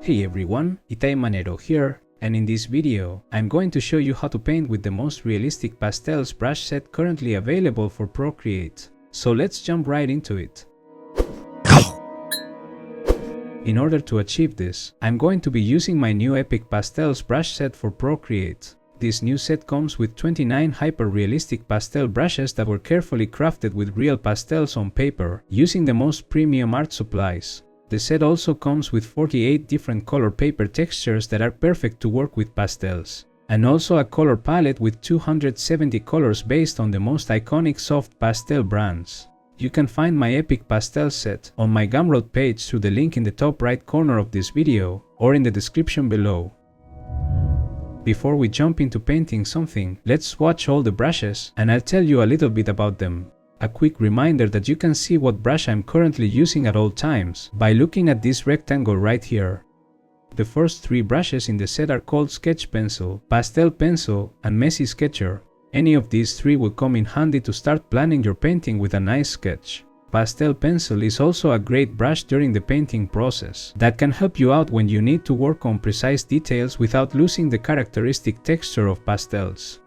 Hey everyone, I'm Manero here, and in this video, I'm going to show you how to paint with the most realistic Pastels brush set currently available for Procreate. So let's jump right into it. In order to achieve this, I'm going to be using my new Epic Pastels brush set for Procreate. This new set comes with 29 hyper-realistic pastel brushes that were carefully crafted with real pastels on paper, using the most premium art supplies. The set also comes with 48 different color paper textures that are perfect to work with pastels, and also a color palette with 270 colors based on the most iconic soft pastel brands. You can find my Epic Pastels set on my Gumroad page through the link in the top right corner of this video or in the description below. Before we jump into painting something, let's swatch all the brushes and I'll tell you a little bit about them. A quick reminder that you can see what brush I'm currently using at all times by looking at this rectangle right here. The first three brushes in the set are called Sketch Pencil, Pastel Pencil, and Messy Sketcher. Any of these three will come in handy to start planning your painting with a nice sketch. Pastel Pencil is also a great brush during the painting process that can help you out when you need to work on precise details without losing the characteristic texture of pastels.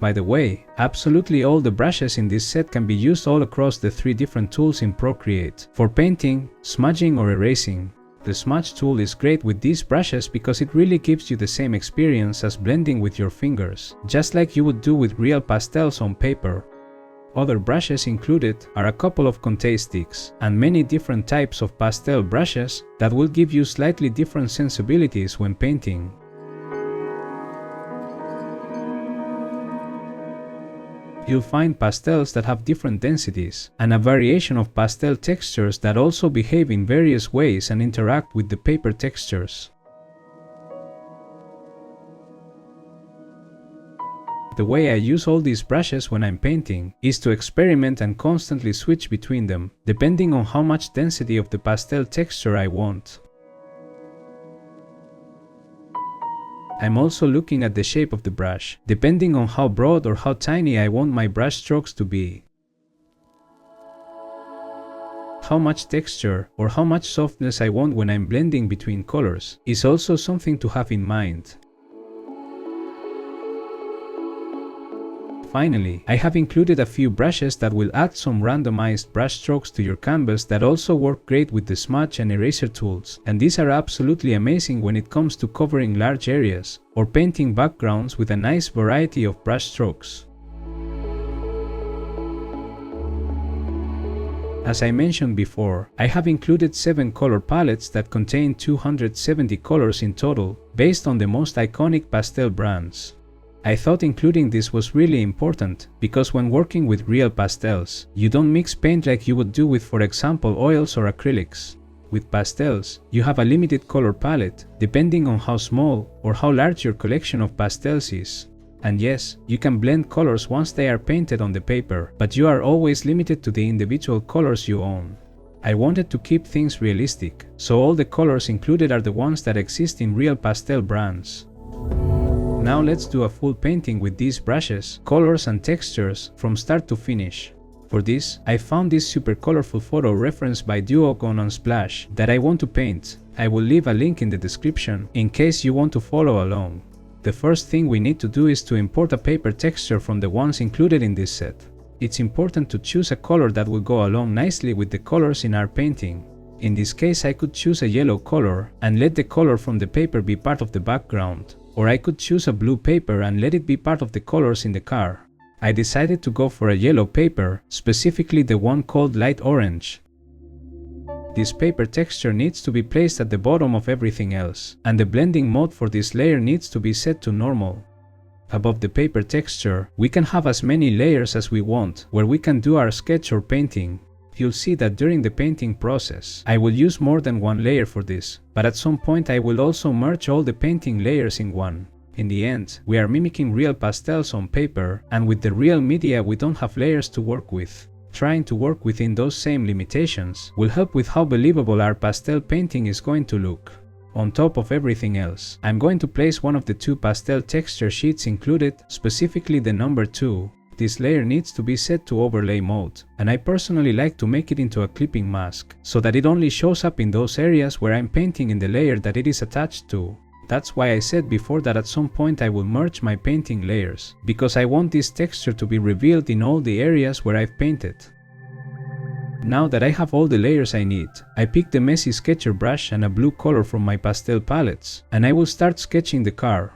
By the way, absolutely all the brushes in this set can be used all across the three different tools in Procreate for painting, smudging or erasing. The smudge tool is great with these brushes because it really gives you the same experience as blending with your fingers, just like you would do with real pastels on paper. Other brushes included are a couple of contour sticks and many different types of pastel brushes that will give you slightly different sensibilities when painting. You'll find pastels that have different densities and a variation of pastel textures that also behave in various ways and interact with the paper textures. The way I use all these brushes when I'm painting is to experiment and constantly switch between them, depending on how much density of the pastel texture I want. I'm also looking at the shape of the brush, depending on how broad or how tiny I want my brush strokes to be. How much texture or how much softness I want when I'm blending between colors is also something to have in mind. Finally, I have included a few brushes that will add some randomized brush strokes to your canvas that also work great with the smudge and eraser tools, and these are absolutely amazing when it comes to covering large areas or painting backgrounds with a nice variety of brush strokes. As I mentioned before, I have included 7 color palettes that contain 270 colors in total, based on the most iconic pastel brands. I thought including this was really important because when working with real pastels, you don't mix paint like you would do with, for example, oils or acrylics. With pastels, you have a limited color palette depending on how small or how large your collection of pastels is. And yes, you can blend colors once they are painted on the paper, but you are always limited to the individual colors you own. I wanted to keep things realistic, so all the colors included are the ones that exist in real pastel brands. Now let's do a full painting with these brushes, colors and textures from start to finish. For this, I found this super colorful photo referenced by Dewogh on Unsplash that I want to paint. I will leave a link in the description in case you want to follow along. The first thing we need to do is to import a paper texture from the ones included in this set. It's important to choose a color that will go along nicely with the colors in our painting. In this case, I could choose a yellow color and let the color from the paper be part of the background. Or I could choose a blue paper and let it be part of the colors in the car. I decided to go for a yellow paper, specifically the one called light orange. This paper texture needs to be placed at the bottom of everything else, and the blending mode for this layer needs to be set to normal. Above the paper texture, we can have as many layers as we want, where we can do our sketch or painting. You'll see that during the painting process, I will use more than one layer for this, but at some point I will also merge all the painting layers in one. In the end, we are mimicking real pastels on paper, and with the real media we don't have layers to work with. Trying to work within those same limitations will help with how believable our pastel painting is going to look. On top of everything else, I'm going to place one of the 2 pastel texture sheets included, specifically the number 2. This layer needs to be set to overlay mode, and I personally like to make it into a clipping mask, so that it only shows up in those areas where I'm painting in the layer that it is attached to. That's why I said before that at some point I will merge my painting layers, because I want this texture to be revealed in all the areas where I've painted. Now that I have all the layers I need, I pick the messy sketcher brush and a blue color from my pastel palettes, and I will start sketching the car.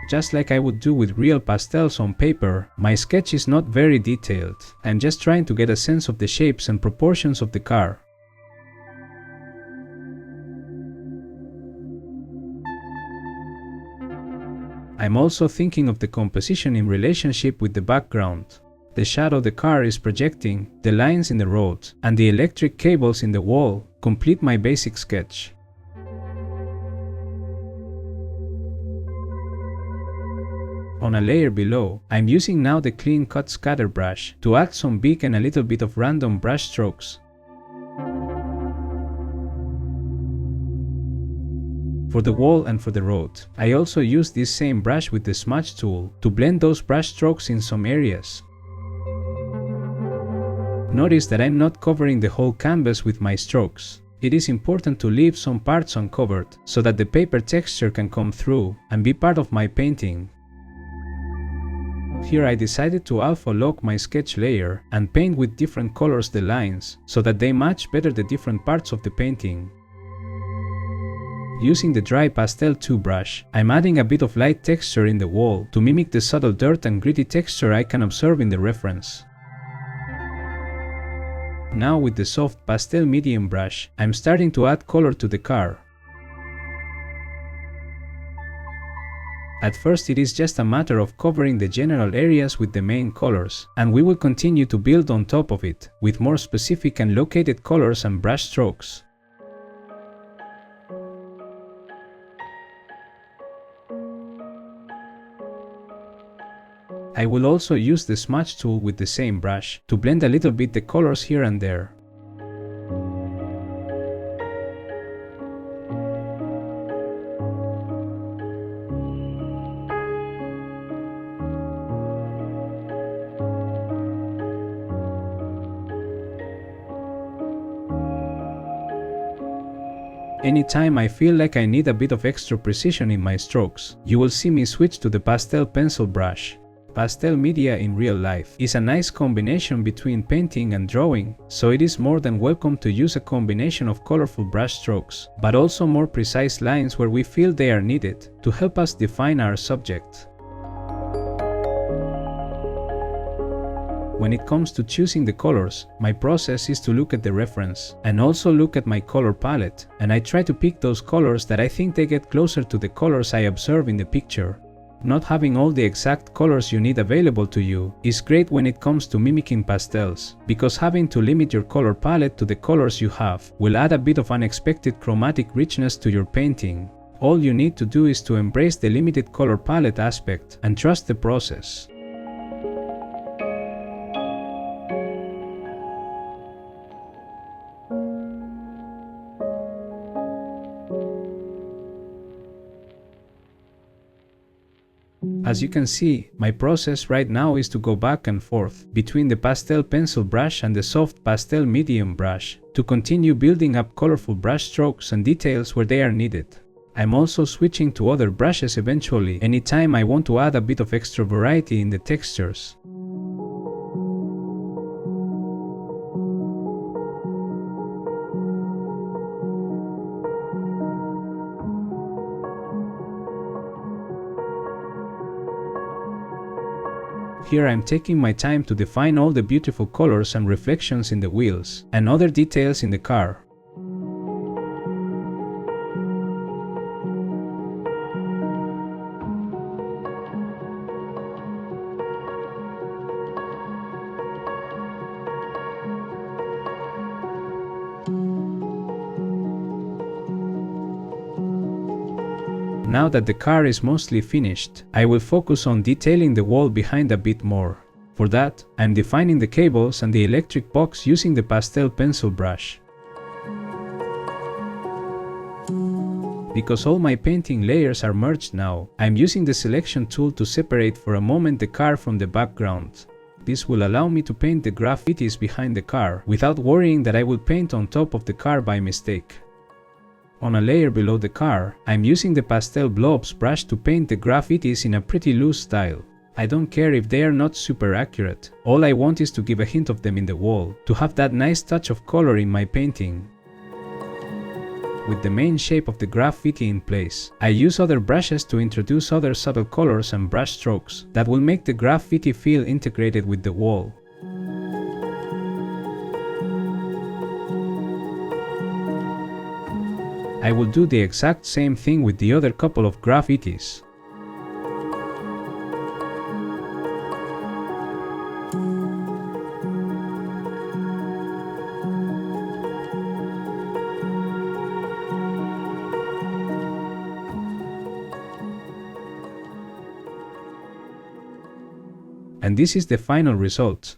Just like I would do with real pastels on paper, my sketch is not very detailed. I'm just trying to get a sense of the shapes and proportions of the car. I'm also thinking of the composition in relationship with the background. The shadow the car is projecting, the lines in the road, and the electric cables in the wall complete my basic sketch. On a layer below, I'm using now the clean cut scatter brush to add some big and a little bit of random brush strokes. For the wall and for the road, I also use this same brush with the smudge tool to blend those brush strokes in some areas. Notice that I'm not covering the whole canvas with my strokes. It is important to leave some parts uncovered so that the paper texture can come through and be part of my painting. Here I decided to alpha lock my sketch layer and paint with different colors the lines so that they match better the different parts of the painting. Using the dry pastel 2 brush, I'm adding a bit of light texture in the wall to mimic the subtle dirt and gritty texture I can observe in the reference. Now with the soft pastel medium brush, I'm starting to add color to the car. At first it is just a matter of covering the general areas with the main colors, and we will continue to build on top of it, with more specific and located colors and brush strokes. I will also use the smudge tool with the same brush to blend a little bit the colors here and there. Anytime I feel like I need a bit of extra precision in my strokes, you will see me switch to the pastel pencil brush. Pastel media in real life is a nice combination between painting and drawing, so it is more than welcome to use a combination of colorful brush strokes, but also more precise lines where we feel they are needed to help us define our subject. When it comes to choosing the colors, my process is to look at the reference and also look at my color palette, and I try to pick those colors that I think they get closer to the colors I observe in the picture. Not having all the exact colors you need available to you is great when it comes to mimicking pastels, because having to limit your color palette to the colors you have will add a bit of unexpected chromatic richness to your painting. All you need to do is to embrace the limited color palette aspect and trust the process. As you can see, my process right now is to go back and forth between the pastel pencil brush and the soft pastel medium brush to continue building up colorful brush strokes and details where they are needed. I'm also switching to other brushes eventually anytime I want to add a bit of extra variety in the textures. Here I'm taking my time to define all the beautiful colors and reflections in the wheels and other details in the car. Now that the car is mostly finished, I will focus on detailing the wall behind a bit more. For that, I'm defining the cables and the electric box using the pastel pencil brush. Because all my painting layers are merged now, I'm using the selection tool to separate for a moment the car from the background. This will allow me to paint the graffitis behind the car without worrying that I will paint on top of the car by mistake. On a layer below the car, I'm using the pastel blobs brush to paint the graffitis in a pretty loose style. I don't care if they are not super accurate, all I want is to give a hint of them in the wall, to have that nice touch of color in my painting. With the main shape of the graffiti in place, I use other brushes to introduce other subtle colors and brush strokes that will make the graffiti feel integrated with the wall. I will do the exact same thing with the other couple of graffitis. And this is the final result.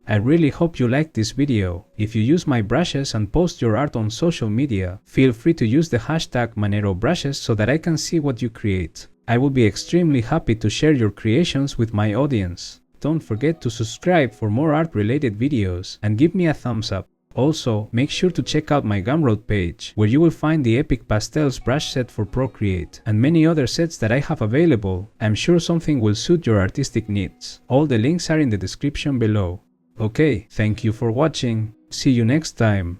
I really hope you liked this video. If you use my brushes and post your art on social media, feel free to use the hashtag Manero brushes so that I can see what you create. I will be extremely happy to share your creations with my audience. Don't forget to subscribe for more art related videos and give me a thumbs up. Also, make sure to check out my Gumroad page, where you will find the Epic Pastels Brush Set for Procreate, and many other sets that I have available. I'm sure something will suit your artistic needs. All the links are in the description below. Okay, thank you for watching. See you next time.